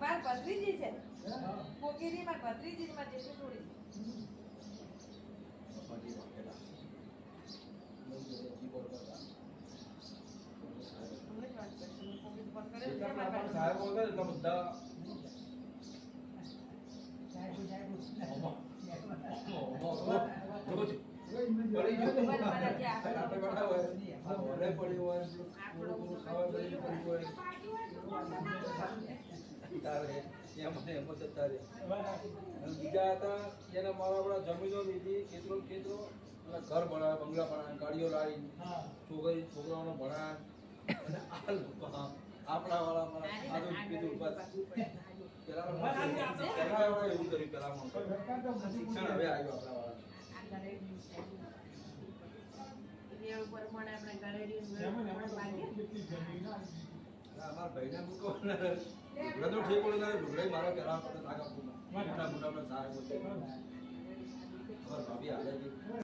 માર ભત્રીજી છે કોકીની માર ભત્રીજી માં જેટલી થોડી પપ્પાજી વાકેલા કીબોર્ડ કરતા હમણાં જ વાત કરશું કોકી પર કરે છે જેટલા માર પણ સાહેબ બોલતા એટલા બધા રોજ પડી ગયું મારા ત્યાં આપણે બેઠા હોય ઘરે પડ્યું હોય થોડું ખાવા પડ્યું હોય તારે એમાં જતા રહે અને બીજા હતા એને મારા જમીનો લીધી ખેતરો ખેતરો અને ઘર બનાવે બંગલા બનાવે ગાડીઓ લાવી છોકરાઓને ભણાવે અને આ લોકો આપણા વાળા મારા આદુ કીધું બસ પેલા એવું કર્યું પેલા શિક્ષણ હવે આવ્યું આપણા વાળા અમારા ભાઈને મૂકો બધું ઠીક બોલી ઢોકળી મારો પેલા નાગા મોટા મોટા સારા બોલते અમારા ભાભી હાલે છે